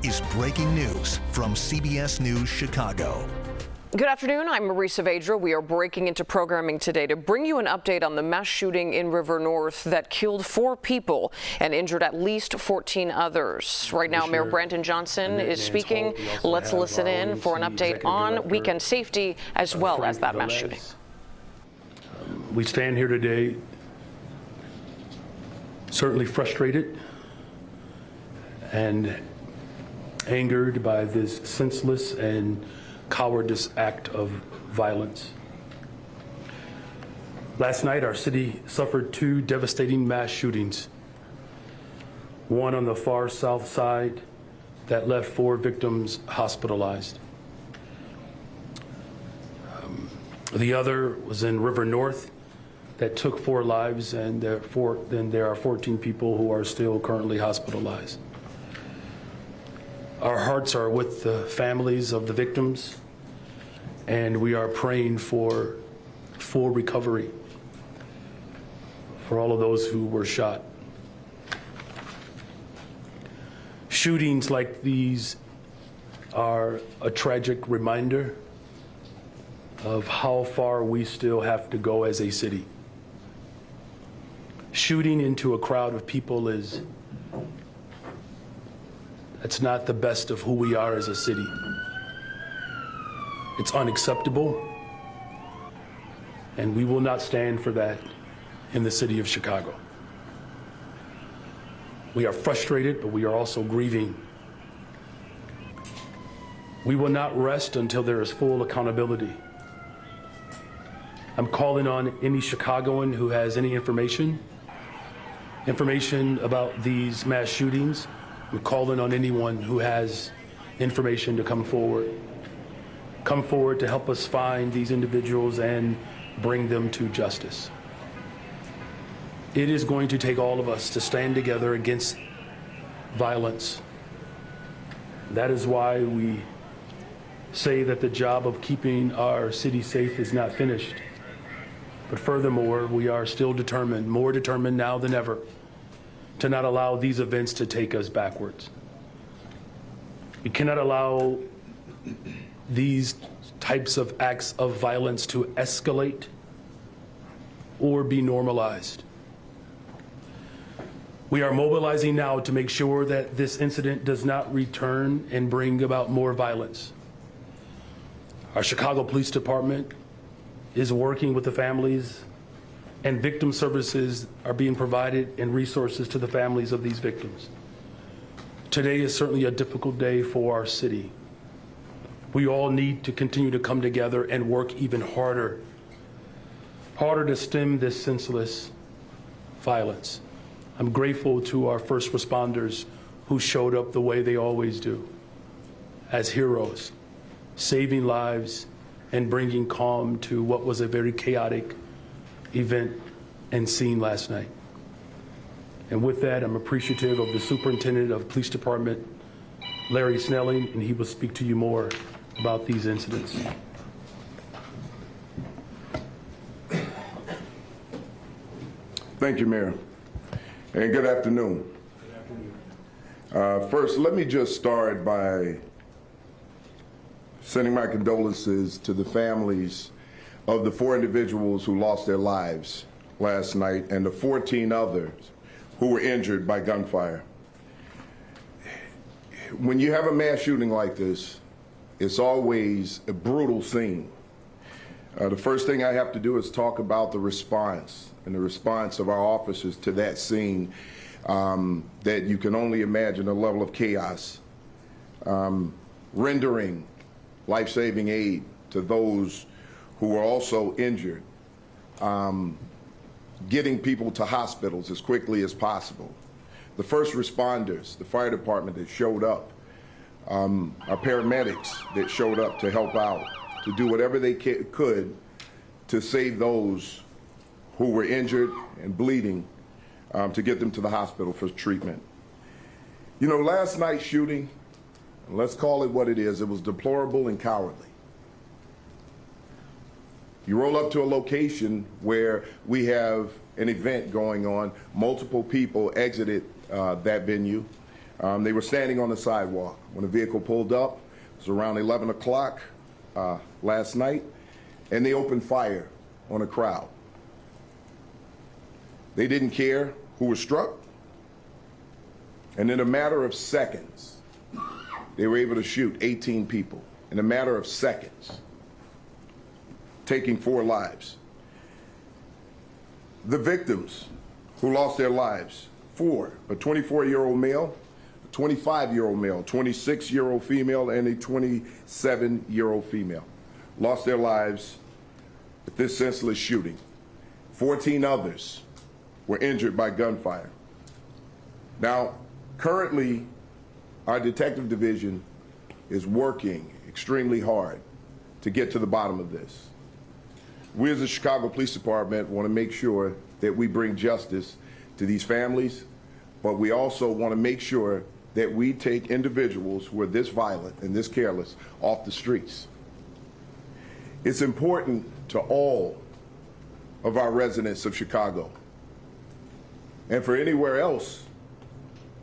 is Breaking News from CBS News Chicago. Good afternoon. I'm Marisa Vedra. We are breaking into programming today to bring you an update on the mass shooting in River North that killed 4 people and injured at least 14 others. Right now, Mayor Brandon Johnson is speaking. Let's listen in for an update on weekend safety as well as that mass shooting. We stand here today certainly frustrated and angered by this senseless and cowardice act of violence. Last night, our city suffered 2 devastating mass shootings. One on the far south side that left 4 victims hospitalized. The other was in River North that took 4 lives, and there are 14 people who are still currently hospitalized. Our hearts are with the families of the victims, and we are praying for full recovery for all of those who were shot. Shootings like these are a tragic reminder of how far we still have to go as a city. Shooting into a crowd of people that's not the best of who we are as a city. It's unacceptable, and we will not stand for that in the city of Chicago. We are frustrated, but we are also grieving. We will not rest until there is full accountability. I'm calling on any Chicagoan who has any information about these mass shootings. I'm calling on anyone who has information to come forward. Come forward to help us find these individuals and bring them to justice. It is going to take all of us to stand together against violence. That is why we say that the job of keeping our city safe is not finished. But furthermore, we are still determined, more determined now than ever, to not allow these events to take us backwards. We cannot allow these types of acts of violence to escalate or be normalized. We are mobilizing now to make sure that this incident does not return and bring about more violence. Our Chicago Police Department is working with the families, and victim services are being provided and resources to the families of these victims. Today is certainly a difficult day for our city. We all need to continue to come together and work even harder to stem this senseless violence. I'm grateful to our first responders who showed up the way they always do, as heroes, saving lives and bringing calm to what was a very chaotic event and scene last night. And with that, I'm appreciative of the Superintendent of the Police Department, Larry Snelling, and he will speak to you more about these incidents. Thank you, Mayor, and good afternoon. First, let me just start by sending my condolences to the families of the 4 individuals who lost their lives last night and the 14 others who were injured by gunfire. When you have a mass shooting like this, it's always a brutal scene. The first thing I have to do is talk about the response and the response of our officers to that scene, that you can only imagine the level of chaos, rendering life-saving aid to those who were also injured, getting people to hospitals as quickly as possible. The first responders, the fire department that showed up, our paramedics that showed up to help out, to do whatever they could to save those who were injured and bleeding, to get them to the hospital for treatment. You know, last night's shooting, let's call it what it was deplorable and cowardly. You roll up to a location where we have an event going on, multiple people exited that venue, They were standing on the sidewalk when a vehicle pulled up. It was around 11 o'clock last night, and they opened fire on a crowd. They didn't care who was struck, and in a matter of seconds, they were able to shoot 18 people in a matter of seconds, taking 4 lives. The victims who lost their lives, 4, a 24-year-old male, a 25-year-old male, 26-year-old female, and a 27-year-old female, lost their lives with this senseless shooting. 14 others were injured by gunfire. Now, currently, our detective division is working extremely hard to get to the bottom of this. We as the Chicago Police Department want to make sure that we bring justice to these families, but we also want to make sure that we take individuals who are this violent and this careless off the streets. It's important to all of our residents of Chicago and for anywhere else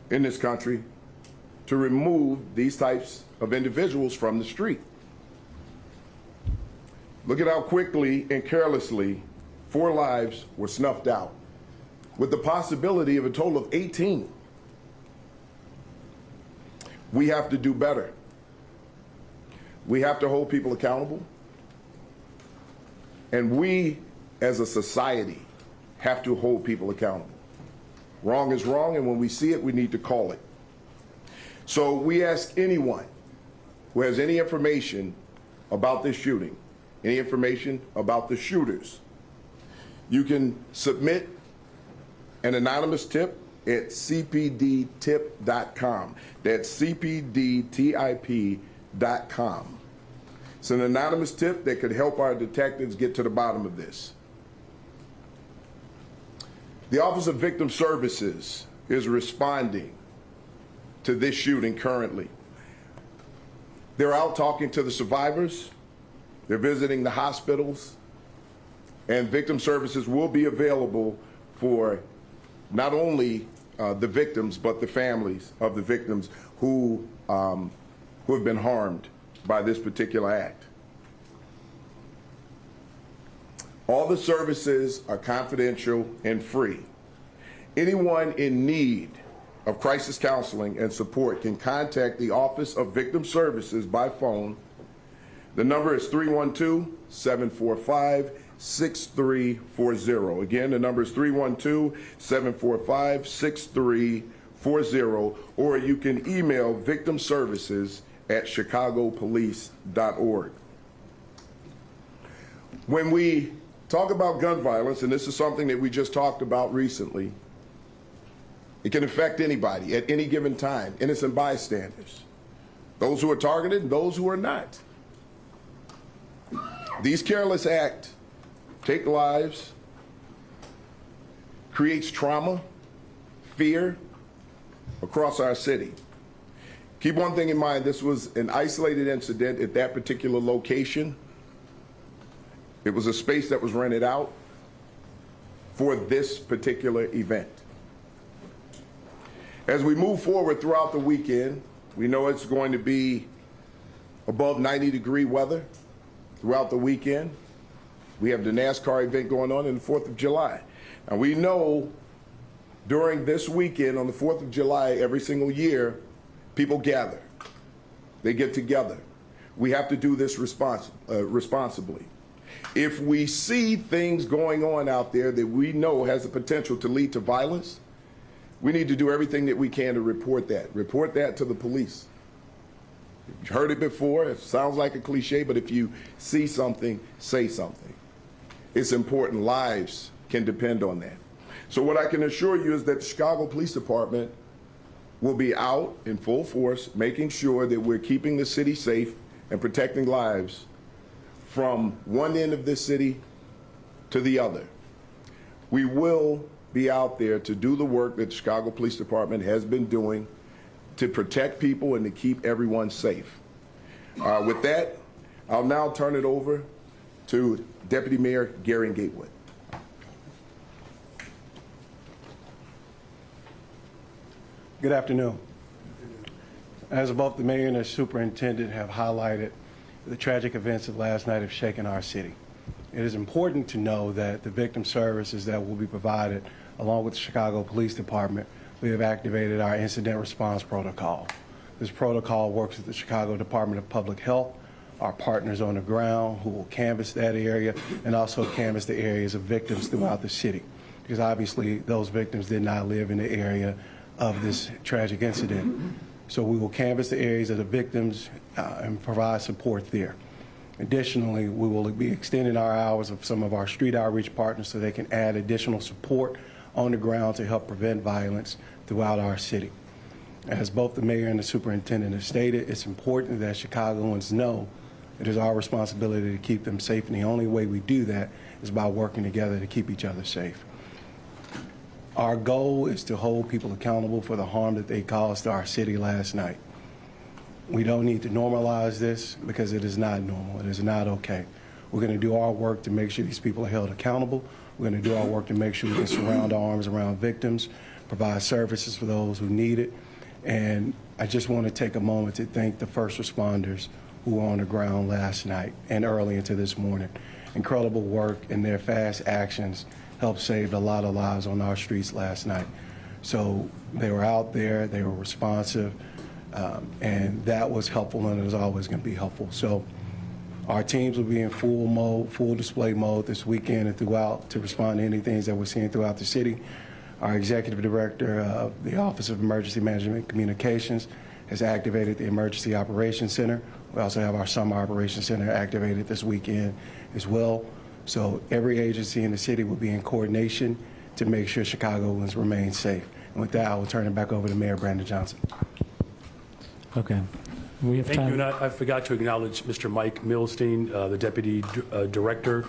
in this country to remove these types of individuals from the street. Look at how quickly and carelessly 4 lives were snuffed out, with the possibility of a total of 18. We have to do better. We have to hold people accountable. And we, as a society, have to hold people accountable. Wrong is wrong, and when we see it, we need to call it. So we ask anyone who has any information about this shooting, any information about the shooters, you can submit an anonymous tip at cpdtip.com. That's cpdtip.com. It's an anonymous tip that could help our detectives get to the bottom of this. The Office of Victim Services is responding to this shooting currently. They're out talking to the survivors. They're visiting the hospitals. And Victim Services will be available for not only the victims, but the families of the victims who have been harmed by this particular act. All the services are confidential and free. Anyone in need of crisis counseling and support can contact the Office of Victim Services by phone. The number is 312-745-6340. Again, the number is 312-745-6340, or you can email victimservices@chicagopolice.org. When we talk about gun violence, and this is something that we just talked about recently, it can affect anybody at any given time, innocent bystanders, those who are targeted and those who are not. These careless acts take lives, creates trauma, fear across our city. Keep one thing in mind, this was an isolated incident at that particular location. It was a space that was rented out for this particular event. As we move forward throughout the weekend, we know it's going to be above 90-degree weather throughout the weekend. We have the NASCAR event going on the 4th of July. And we know during this weekend on the 4th of July, every single year, people gather. They get together. We have to do this responsibly. If we see things going on out there that we know has the potential to lead to violence, we need to do everything that we can to report that. Report that to the police. You've heard it before. It sounds like a cliche, but if you see something, say something. It's important. Lives can depend on that. So what I can assure you is that the Chicago Police Department will be out in full force, making sure that we're keeping the city safe and protecting lives from one end of this city to the other. We will be out there to do the work that the Chicago Police Department has been doing to protect people and to keep everyone safe. With that, I'll now turn it over to Deputy Mayor Gary Gatewood. Good afternoon. As both the mayor and the superintendent have highlighted, the tragic events of last night have shaken our city. It is important to know that the victim services that will be provided, along with the Chicago Police Department, we have activated our incident response protocol. This protocol works with the Chicago Department of Public Health, our partners on the ground who will canvass that area and also canvass the areas of victims throughout the city. Because obviously those victims did not live in the area of this tragic incident. So we will canvass the areas of the victims and provide support there. Additionally, we will be extending our hours of some of our street outreach partners so they can add additional support on the ground to help prevent violence throughout our city. As both the mayor and the superintendent have stated, it's important that Chicagoans know it is our responsibility to keep them safe, and the only way we do that is by working together to keep each other safe. Our goal is to hold people accountable for the harm that they caused to our city last night. We don't need to normalize this because it is not normal. It is not okay. We're going to do our work to make sure these people are held accountable. We're going to do our work to make sure we can surround our arms around victims, provide services for those who need it. And I just want to take a moment to thank the first responders who were on the ground last night and early into this morning. Incredible work, and their fast actions helped save a lot of lives on our streets last night. So they were out there, they were responsive, and that was helpful, and it was always going to be helpful. So our teams will be in full mode, full display mode this weekend and throughout to respond to any things that we're seeing throughout the city. Our executive director of the Office of Emergency Management and Communications has activated the Emergency Operations Center. We also have our Summer Operations Center activated this weekend as well. So every agency in the city will be in coordination to make sure Chicagoans remain safe. And with that, I will turn it back over to Mayor Brandon Johnson. Okay. We have Thank time. you, and I forgot to acknowledge Mr. Mike Milstein, the Deputy Director.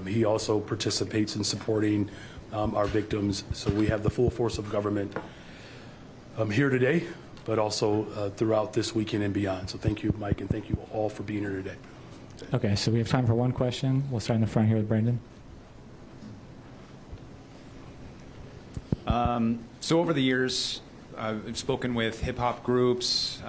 He also participates in supporting our victims. So we have the full force of government here today, but also throughout this weekend and beyond. So thank you, Mike, and thank you all for being here today. Okay, so we have time for one question. We'll start in the front here with Brandon. So over the years, I've spoken with hip-hop groups,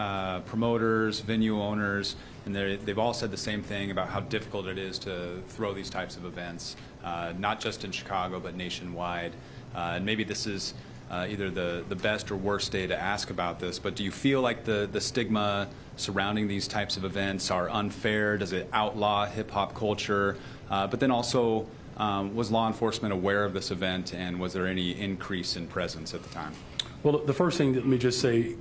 promoters, venue owners, and they've all said the same thing about how difficult it is to throw these types of events, not just in Chicago, but nationwide. And maybe this is either the best or worst day to ask about this, but do you feel like the stigma surrounding these types of events are unfair? Does it outlaw hip-hop culture? But then also, was law enforcement aware of this event, and was there any increase in presence at the time? Well, the first thing, let me just say,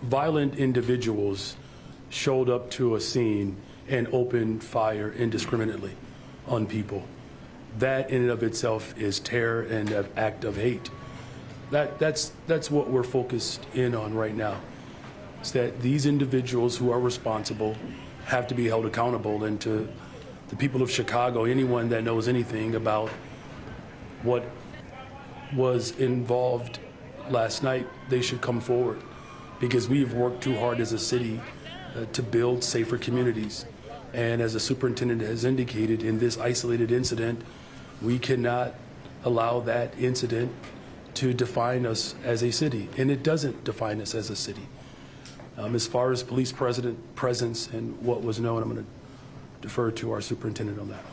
violent individuals showed up to a scene and opened fire indiscriminately on people. That in and of itself is terror and an act of hate. That's what we're focused in on right now. It's that these individuals who are responsible have to be held accountable, and to the people of Chicago, anyone that knows anything about what was involved last night, they should come forward, because we've worked too hard as a city to build safer communities. And as the superintendent has indicated, in this isolated incident, we cannot allow that incident to define us as a city, and it doesn't define us as a city. As far as police presence and what was known, I'm going to defer to our superintendent on that one.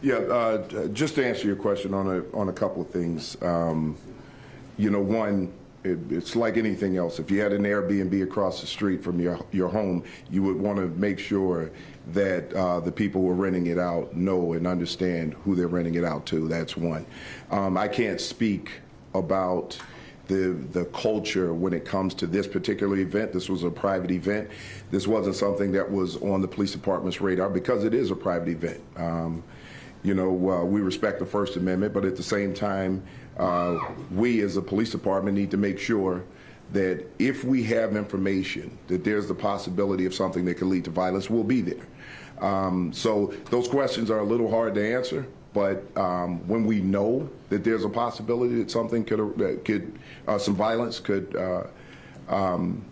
Yeah, just to answer your question on a couple of things. You know, one, it's like anything else. If you had an Airbnb across the street from your home, you would want to make sure that the people who are renting it out know and understand who they're renting it out to. That's one. I can't speak about the culture when it comes to this particular event. This was a private event. This wasn't something that was on the police department's radar because it is a private event. You know, we respect the First Amendment, but at the same time, we as a police department need to make sure that if we have information that there's the possibility of something that could lead to violence, we'll be there. So those questions are a little hard to answer, but when we know that there's a possibility that something some violence could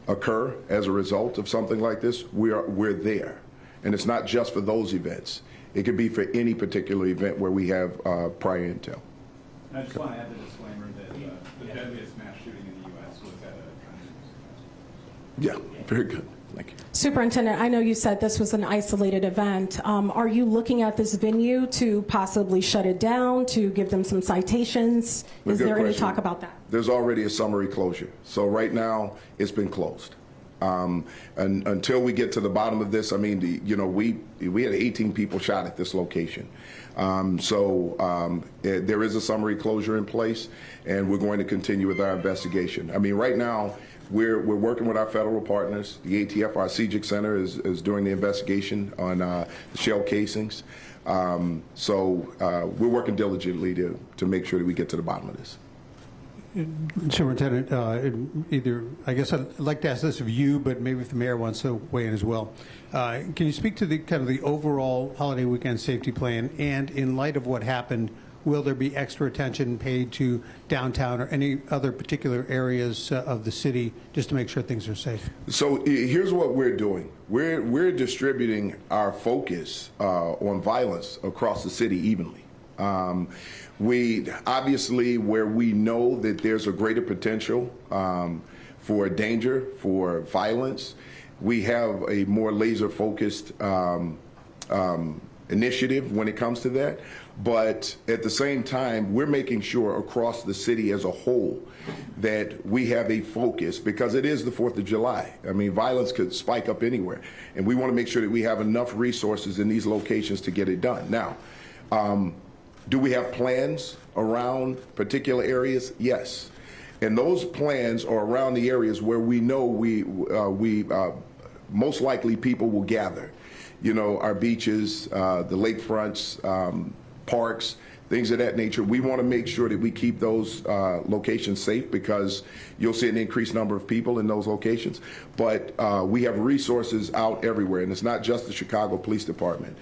occur as a result of something like this, we're there. And it's not just for those events. It could be for any particular event where we have prior intel. And I just want to add the disclaimer that the deadliest mass shooting Yeah, very good. Thank you. Superintendent, I know you said this was an isolated event. Are you looking at this venue to possibly shut it down, to give them some citations? Is there any talk about that? There's already a summary closure. So right now, it's been closed. And until we get to the bottom of this, I mean, we had 18 people shot at this location. There is a summary closure in place, and we're going to continue with our investigation. I mean, right now, we're working with our federal partners. The ATF, our CJIC Center, is doing the investigation on the shell casings. We're working diligently to make sure that we get to the bottom of this. Superintendent, I guess I'd like to ask this of you, but maybe if the mayor wants to weigh in as well. Can you speak to the overall holiday weekend safety plan, and in light of what happened, will there be extra attention paid to downtown or any other particular areas of the city just to make sure things are safe? So here's what we're doing. We're distributing our focus on violence across the city evenly. We obviously, where we know that there's a greater potential for danger, for violence, we have a more laser-focused initiative when it comes to that. But at the same time, we're making sure across the city as a whole that we have a focus, because it is the 4th of July. I mean, violence could spike up anywhere, and we want to make sure that we have enough resources in these locations to get it done. Now, do we have plans around particular areas? Yes. And those plans are around the areas where we know most likely people will gather. You know, our beaches, the lakefronts, parks, things of that nature. We want to make sure that we keep those locations safe, because you'll see an increased number of people in those locations. But we have resources out everywhere, and it's not just the Chicago Police Department.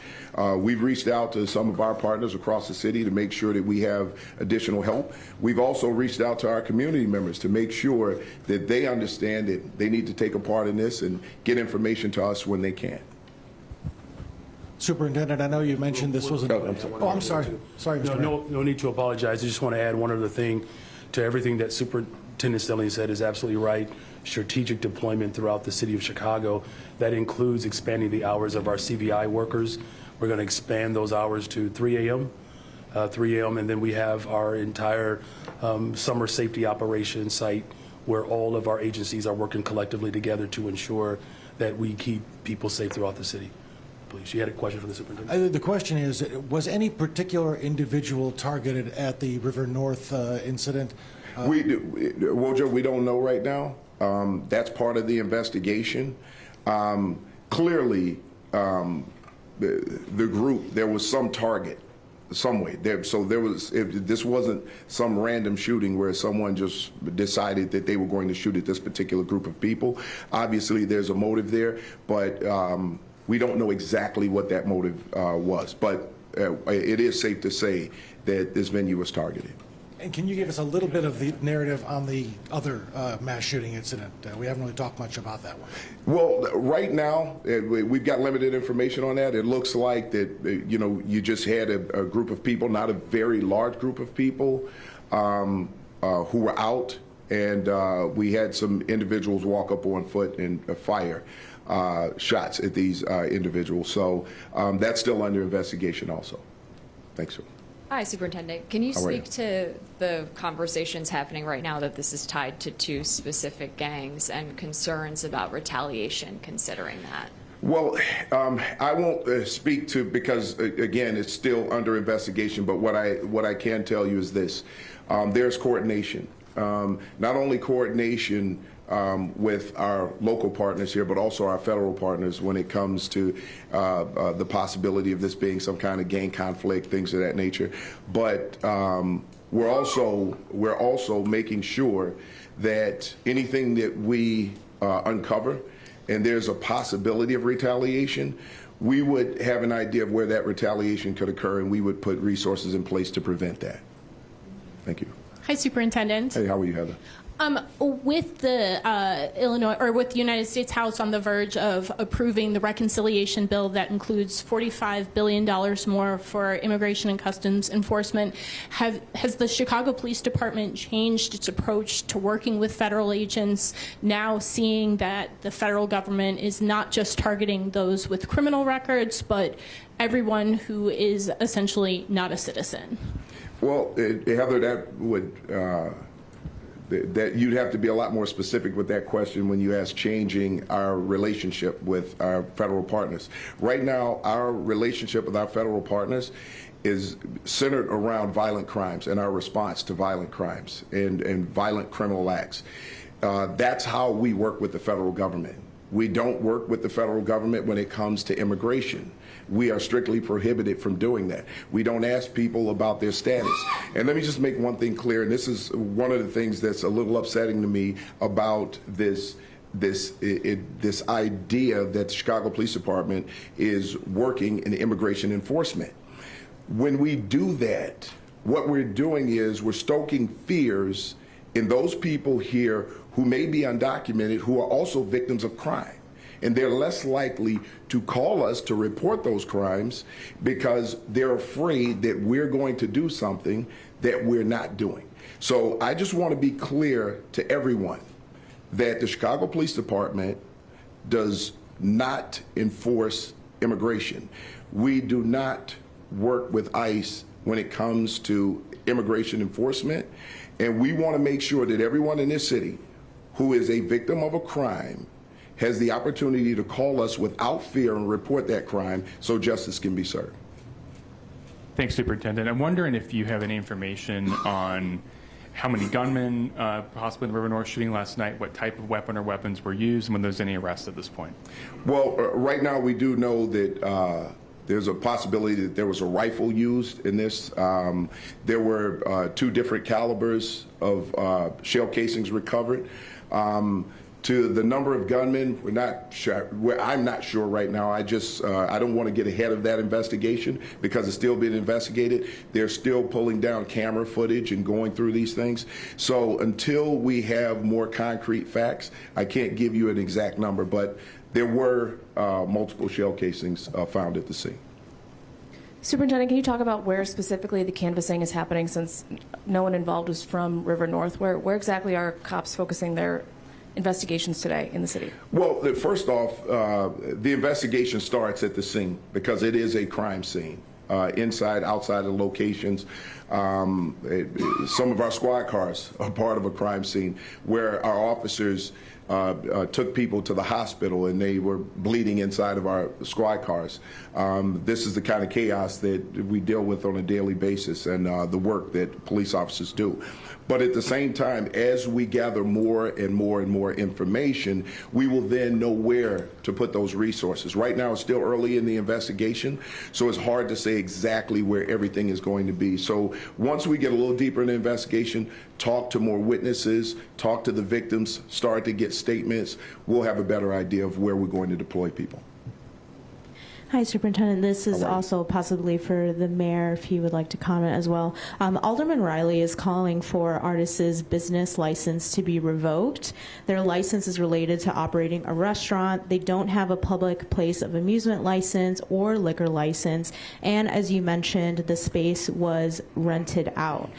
We've reached out to some of our partners across the city to make sure that we have additional help. We've also reached out to our community members to make sure that they understand that they need to take a part in this and get information to us when they can. Superintendent, I know you mentioned this wasn't. I'm sorry. Sorry, Mr. Mayor. No need to apologize. I just want to add one other thing to everything that Superintendent Stelling said is absolutely right. Strategic deployment throughout the city of Chicago. That includes expanding the hours of our CVI workers. We're going to expand those hours to 3 a.m. And then we have our entire summer safety operations site where all of our agencies are working collectively together to ensure that we keep people safe throughout the city. Please, you had a question for the superintendent? The question is, was any particular individual targeted at the River North incident? Wojo, we don't know right now. That's part of the investigation. Clearly, the group, there was some target, some way. This wasn't some random shooting where someone just decided that they were going to shoot at this particular group of people. Obviously, there's a motive there, but we don't know exactly what that motive was. But it is safe to say that this venue was targeted. And can you give us a little bit of the narrative on the other mass shooting incident? We haven't really talked much about that one. Well, right now, we've got limited information on that. It looks like that, you just had a group of people, not a very large group of people, who were out, and we had some individuals walk up on foot and fire shots at these individuals. So that's still under investigation also. Thanks, sir. Hi, Superintendent. Can you speak to the conversations happening right now that this is tied to 2 specific gangs and concerns about retaliation considering that? Well, I won't speak to, because again, it's still under investigation, but what I can tell you is this. There's coordination. Not only coordination with our local partners here, but also our federal partners when it comes to the possibility of this being some kind of gang conflict, things of that nature. But we're also making sure that anything that we uncover and there's a possibility of retaliation, we would have an idea of where that retaliation could occur, and we would put resources in place to prevent that. Thank you. Hi, Superintendent. Hey, how are you, Heather? With the Illinois or with the United States House on the verge of approving the reconciliation bill that includes $45 billion more for immigration and customs enforcement, has the Chicago Police Department changed its approach to working with federal agents, now seeing that the federal government is not just targeting those with criminal records, but everyone who is essentially not a citizen? Well, Heather, that would that you'd have to be a lot more specific with that question when you ask changing our relationship with our federal partners. Right now, our relationship with our federal partners is centered around violent crimes and our response to violent crimes and violent criminal acts. That's how we work with the federal government. We don't work with the federal government when it comes to immigration. We are strictly prohibited from doing that. We don't ask people about their status. And let me just make one thing clear, and this is one of the things that's a little upsetting to me about this idea that the Chicago Police Department is working in immigration enforcement. When we do that, what we're doing is we're stoking fears in those people here who may be undocumented, who are also victims of crime. And they're less likely to call us to report those crimes because they're afraid that we're going to do something that we're not doing. So I just want to be clear to everyone that the Chicago Police Department does not enforce immigration. We do not work with ICE when it comes to immigration enforcement. And we want to make sure that everyone in this city who is a victim of a crime has the opportunity to call us without fear and report that crime so justice can be served. Thanks, Superintendent. I'm wondering if you have any information on how many gunmen possibly in the River North shooting last night, what type of weapon or weapons were used, and when there's any arrests at this point. Well, right now we do know that there's a possibility that there was a rifle used in this. There were 2 different calibers of shell casings recovered. To the number of gunmen, we're not sure. I'm not sure right now. I don't want to get ahead of that investigation because it's still being investigated. They're still pulling down camera footage and going through these things. So until we have more concrete facts, I can't give you an exact number, but there were multiple shell casings found at the scene. Superintendent, can you talk about where specifically the canvassing is happening, since no one involved was from River North? Where exactly are cops focusing their investigations today in the city? Well, first off, the investigation starts at the scene because it is a crime scene. Inside, outside of locations. Some of our squad cars are part of a crime scene where our officers took people to the hospital and they were bleeding inside of our squad cars. This is the kind of chaos that we deal with on a daily basis and the work that police officers do. But at the same time, as we gather more and more and more information, we will then know where to put those resources. Right now, it's still early in the investigation, so it's hard to say exactly where everything is going to be. So once we get a little deeper in the investigation, talk to more witnesses, talk to the victims, start to get statements, we'll have a better idea of where we're going to deploy people. Hi, Superintendent. This is also possibly for the mayor, if he would like to comment as well. Alderman Riley is calling for artists' business license to be revoked. Their license is related to operating a restaurant. They don't have a public place of amusement license or liquor license. And as you mentioned, the space was rented out.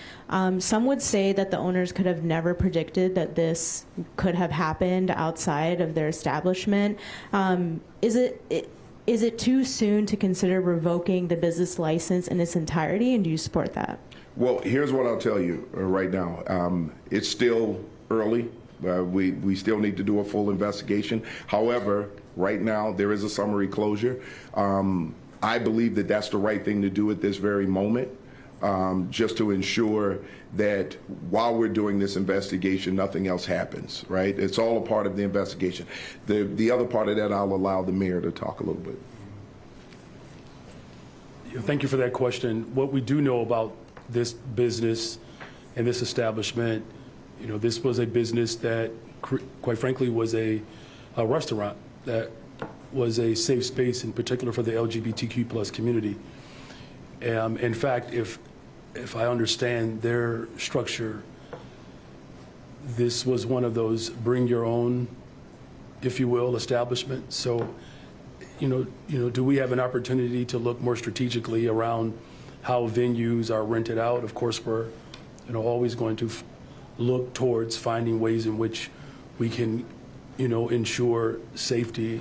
Some would say that the owners could have never predicted that this could have happened outside of their establishment. Is it too soon to consider revoking the business license in its entirety, and do you support that? Well, here's what I'll tell you right now. It's still early. We still need to do a full investigation. However, right now there is a summary closure. I believe that that's the right thing to do at this very moment, just to ensure that while we're doing this investigation, nothing else happens, right? It's all a part of the investigation. The other part of that, I'll allow the mayor to talk a little bit. Thank you for that question. What we do know about this business and this establishment, this was a business that, quite frankly, was a restaurant that was a safe space, in particular for the LGBTQ+ community. In fact, if I understand their structure, this was one of those bring your own, if you will, establishments. So, do we have an opportunity to look more strategically around how venues are rented out? Of course, we're always going to look towards finding ways in which we can ensure safety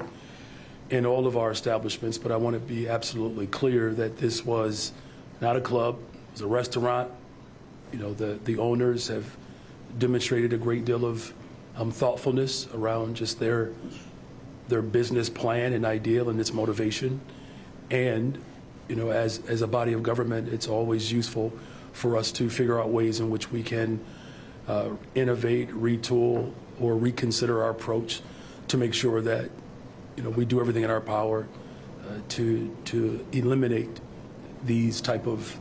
in all of our establishments. But I want to be absolutely clear that this was not a club, it was a restaurant. The owners have demonstrated a great deal of thoughtfulness around just their business plan and ideal and its motivation. And as a body of government, it's always useful for us to figure out ways in which we can innovate, retool, or reconsider our approach to make sure that we do everything in our power to eliminate these type of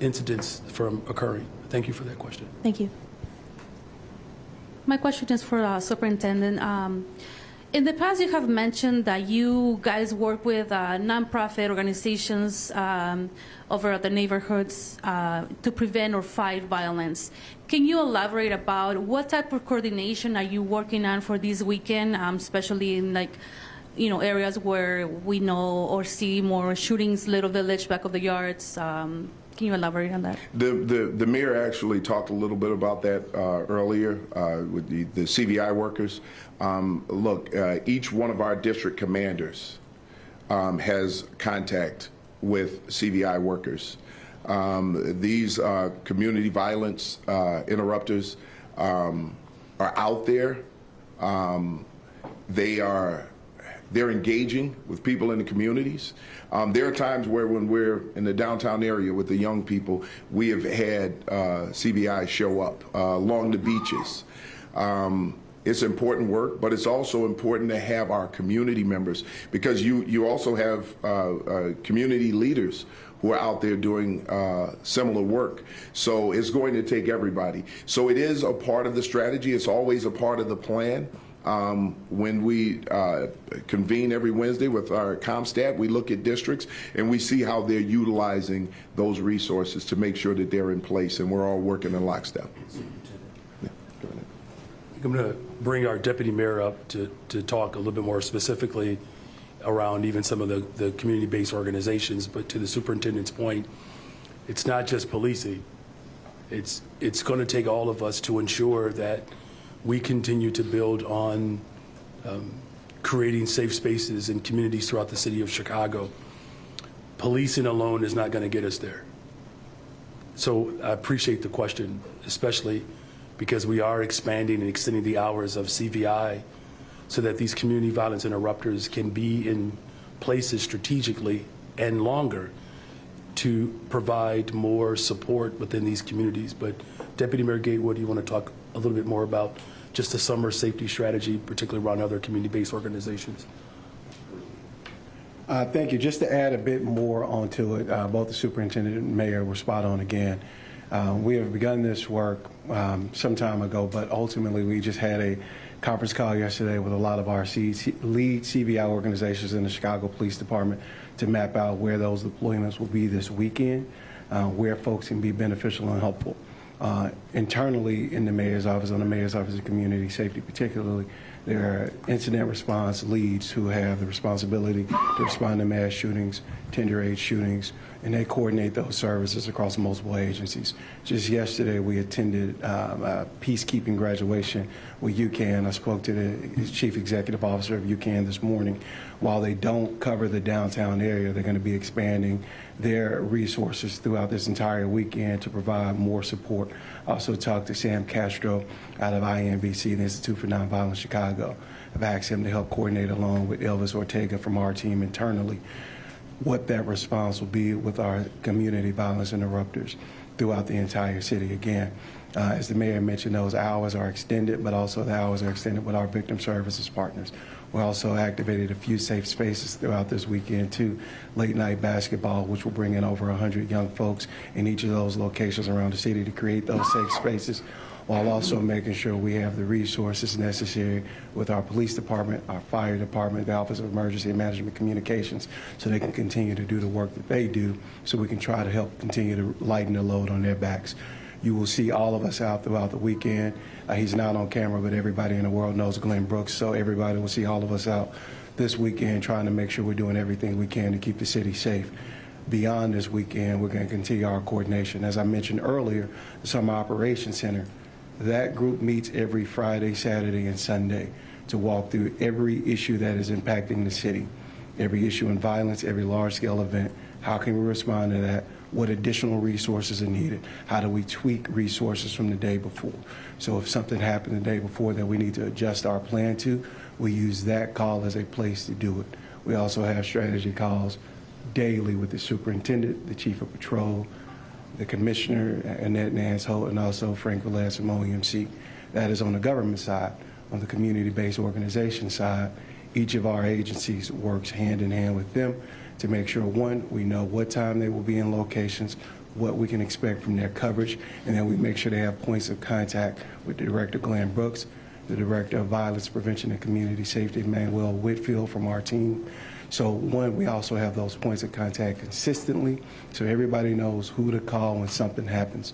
incidents from occurring. Thank you for that question. Thank you. My question is for Superintendent. In the past, you have mentioned that you guys work with nonprofit organizations over at the neighborhoods to prevent or fight violence. Can you elaborate about what type of coordination are you working on for this weekend, especially in areas where we know or see more shootings, Little Village, back of the yards? Can you elaborate on that? The mayor actually talked a little bit about that earlier with the CVI workers. Look, each one of our district commanders has contact with CVI workers. These community violence interrupters are out there. They're engaging with people in the communities. There are times where when we're in the downtown area with the young people, we have had CVI show up along the beaches. It's important work, but it's also important to have our community members, because you also have community leaders who are out there doing similar work. So it's going to take everybody. So it is a part of the strategy. It's always a part of the plan. When we convene every Wednesday with our ComStat, we look at districts and we see how they're utilizing those resources to make sure that they're in place, and we're all working in lockstep. Yeah, go ahead. I'm going to bring our deputy mayor up to talk a little bit more specifically around even some of the community-based organizations. But to the superintendent's point, it's not just policing. It's going to take all of us to ensure that we continue to build on creating safe spaces in communities throughout the city of Chicago. Policing alone is not going to get us there. So I appreciate the question, especially because we are expanding and extending the hours of CVI so that these community violence interrupters can be in places strategically and longer to provide more support within these communities. But Deputy Mayor Gatewood, do you want to talk a little bit more about just the summer safety strategy, particularly around other community-based organizations? Thank you. Just to add a bit more onto it, both the superintendent and mayor were spot on again. We have begun this work some time ago, but ultimately we just had a conference call yesterday with a lot of our lead CVI organizations in the Chicago Police Department to map out where those deployments will be this weekend, where folks can be beneficial and helpful. Internally in the mayor's office, on the mayor's office of community safety particularly, there are incident response leads who have the responsibility to respond to mass shootings, tender age shootings, and they coordinate those services across multiple agencies. Just yesterday we attended a peacekeeping graduation with UCAN. I spoke to the chief executive officer of UCAN this morning. While they don't cover the downtown area, they're going to be expanding their resources throughout this entire weekend to provide more support. I also talked to Sam Castro out of INVC, the Institute for Nonviolent Chicago. I've asked him to help coordinate along with Elvis Ortega from our team internally what that response will be with our community violence interrupters throughout the entire city. Again, as the mayor mentioned, those hours are extended, but also the hours are extended with our victim services partners. We also activated a few safe spaces throughout this weekend too. Late night basketball, which will bring in over 100 young folks in each of those locations around the city to create those safe spaces, while also making sure we have the resources necessary with our police department, our fire department, the Office of Emergency and Management Communications, so they can continue to do the work that they do, so we can try to help continue to lighten the load on their backs. You will see all of us out throughout the weekend. He's not on camera, but everybody in the world knows Glenn Brooks, so everybody will see all of us out this weekend trying to make sure we're doing everything we can to keep the city safe. Beyond this weekend, we're going to continue our coordination. As I mentioned earlier, the Summer Operations Center, that group meets every Friday, Saturday, and Sunday to walk through every issue that is impacting the city, every issue in violence, every large-scale event. How can we respond to that? What additional resources are needed? How do we tweak resources from the day before? So if something happened the day before that we need to adjust our plan to, we use that call as a place to do it. We also have strategy calls daily with the superintendent, the chief of patrol, the commissioner, Annette Nance Holt, and also Frank Velez from OEMC. That is on the government side. On the community-based organization side, each of our agencies works hand in hand with them to make sure, one, we know what time they will be in locations, what we can expect from their coverage, and then we make sure they have points of contact with Director Glenn Brooks, the Director of Violence Prevention and Community Safety, Manuel Whitfield, from our team. So one, we also have those points of contact consistently so everybody knows who to call when something happens.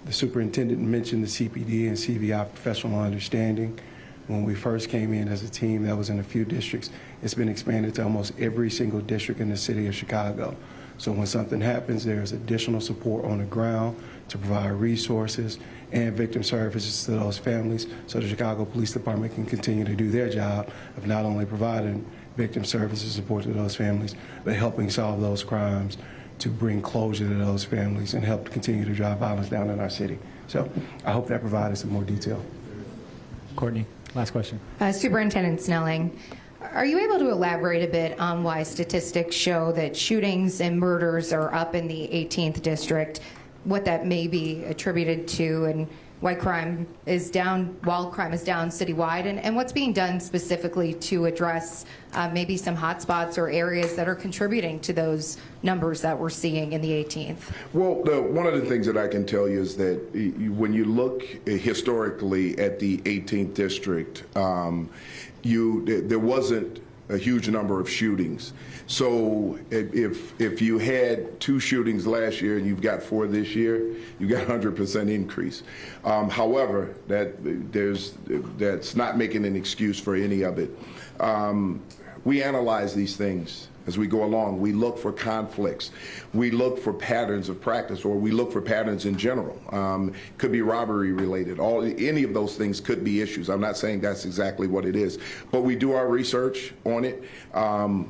The superintendent mentioned the CPD and CVI professional understanding. When we first came in as a team, that was in a few districts. It's been expanded to almost every single district in the city of Chicago. So when something happens, there's additional support on the ground to provide resources and victim services to those families so the Chicago Police Department can continue to do their job of not only providing victim services support to those families, but helping solve those crimes to bring closure to those families and help continue to drive violence down in our city. So I hope that provided some more detail. Courtney, last question. Superintendent Snelling, are you able to elaborate a bit on why statistics show that shootings and murders are up in the 18th district, what that may be attributed to, and why crime is down, while crime is down citywide, and what's being done specifically to address maybe some hotspots or areas that are contributing to those numbers that we're seeing in the 18th? Well, one of the things that I can tell you is that when you look historically at the 18th district, there wasn't a huge number of shootings. So if you had 2 shootings last year and you've got 4 this year, you got 100% increase. However, that's not making an excuse for any of it. We analyze these things as we go along. We look for conflicts. We look for patterns of practice, or we look for patterns in general. Could be robbery related. Any of those things could be issues. I'm not saying that's exactly what it is, but we do our research on it.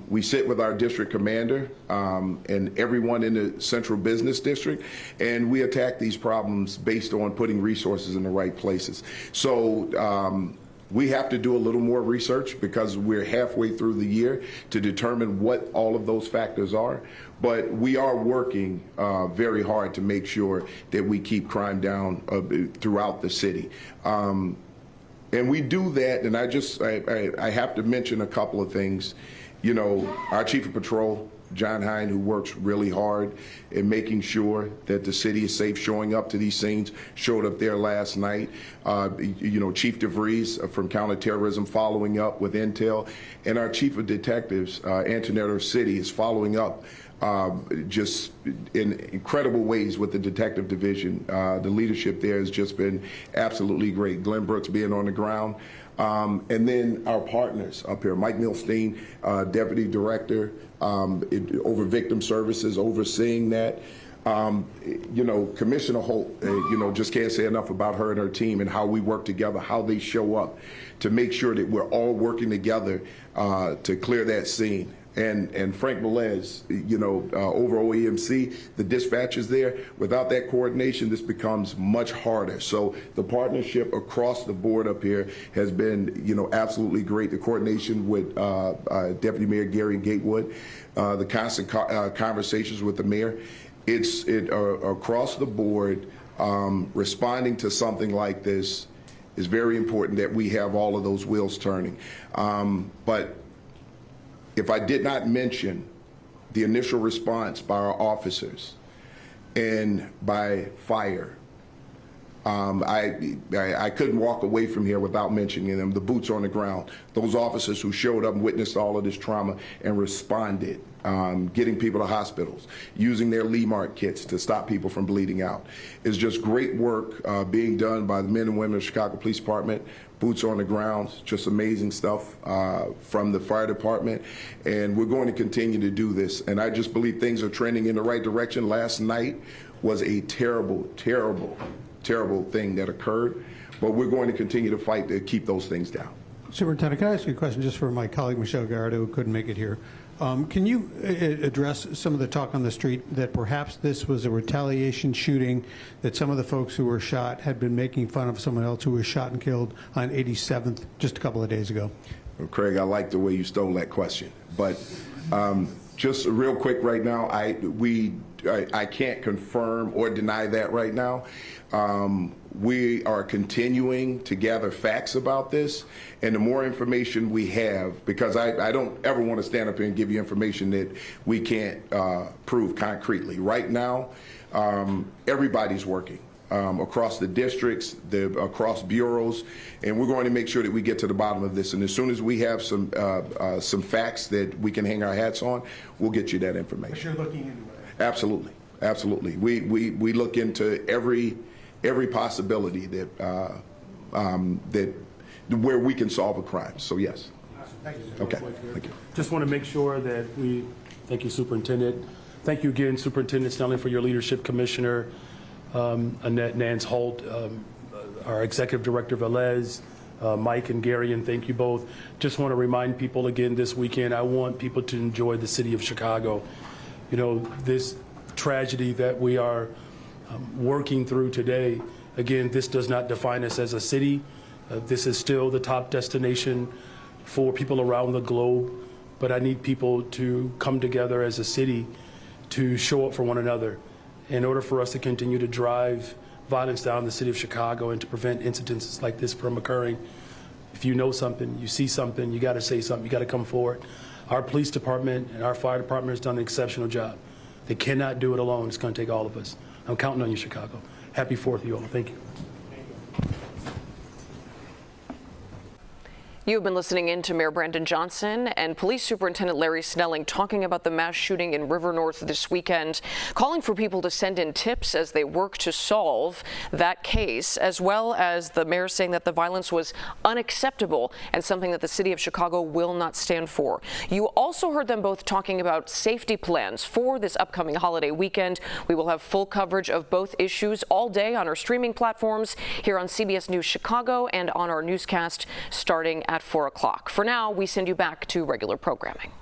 We sit with our district commander and everyone in the central business district, and we attack these problems based on putting resources in the right places. So we have to do a little more research because we're halfway through the year to determine what all of those factors are. But we are working very hard to make sure that we keep crime down throughout the city. And we do that, and I have to mention a couple of things. You know, our Chief of Patrol, John Hine, who works really hard in making sure that the city is safe, showing up to these scenes, showed up there last night. You know, Chief DeVries from Counterterrorism following up with intel, and our Chief of Detectives, Antoinette City, is following up just in incredible ways with the detective division. The leadership there has just been absolutely great. Glenn Brooks being on the ground. And then our partners up here, Mike Milstein, Deputy Director over Victim Services, overseeing that. You know, Commissioner Holt, you know, just can't say enough about her and her team and how we work together, how they show up to make sure that we're all working together to clear that scene. And Frank Velez, you know, over OEMC, the dispatchers there, without that coordination, this becomes much harder. So the partnership across the board up here has been, you know, absolutely great. The coordination with Deputy Mayor Gary Gatewood, the constant conversations with the mayor. It's across the board, responding to something like this is very important that we have all of those wheels turning. But if I did not mention the initial response by our officers and by fire, I couldn't walk away from here without mentioning them, the boots on the ground, those officers who showed up and witnessed all of this trauma and responded, getting people to hospitals, using their Lee-Mark kits to stop people from bleeding out. It's just great work being done by the men and women of the Chicago Police Department, boots on the ground, just amazing stuff from the fire department, and we're going to continue to do this. And I just believe things are trending in the right direction. Last night was a terrible, terrible, terrible thing that occurred, but we're going to continue to fight to keep those things down. Superintendent, can I ask you a question just for my colleague Michelle Garrido, who couldn't make it here? Can you address some of the talk on the street that perhaps this was a retaliation shooting, that some of the folks who were shot had been making fun of someone else who was shot and killed on 87th just a couple of days ago? Well, Craig, I like the way you stole that question, but just real quick right now, I can't confirm or deny that right now. We are continuing to gather facts about this, and the more information we have, because I don't ever want to stand up here and give you information that we can't prove concretely. Right now, everybody's working across the districts, across bureaus, and we're going to make sure that we get to the bottom of this. And as soon as we have some facts that we can hang our hats on, we'll get you that information. But you're looking into it. Absolutely, absolutely. We look into every possibility that where we can solve a crime. So yes. Thank you. Okay. Thank you. Just want to make sure that thank you, Superintendent. Thank you again, Superintendent Snelling, for your leadership, Commissioner Annette Nance Holt, our Executive Director Velez, Mike and Gary, and thank you both. Just want to remind people again this weekend, I want people to enjoy the city of Chicago. You know, this tragedy that we are working through today, again, this does not define us as a city. This is still the top destination for people around the globe, but I need people to come together as a city to show up for one another in order for us to continue to drive violence down in the city of Chicago and to prevent incidences like this from occurring. If you know something, you see something, you got to say something, you got to come forward. Our police department and our fire department has done an exceptional job. They cannot do it alone. It's going to take all of us. I'm counting on you, Chicago. Happy 4th, you all. Thank you. You've been listening in to Mayor Brandon Johnson and Police Superintendent Larry Snelling talking about the mass shooting in River North this weekend, calling for people to send in tips as they work to solve that case, as well as the mayor saying that the violence was unacceptable and something that the city of Chicago will not stand for. You also heard them both talking about safety plans for this upcoming holiday weekend. We will have full coverage of both issues all day on our streaming platforms here on CBS News Chicago and on our newscast starting at 4 o'clock. For now, we send you back to regular programming.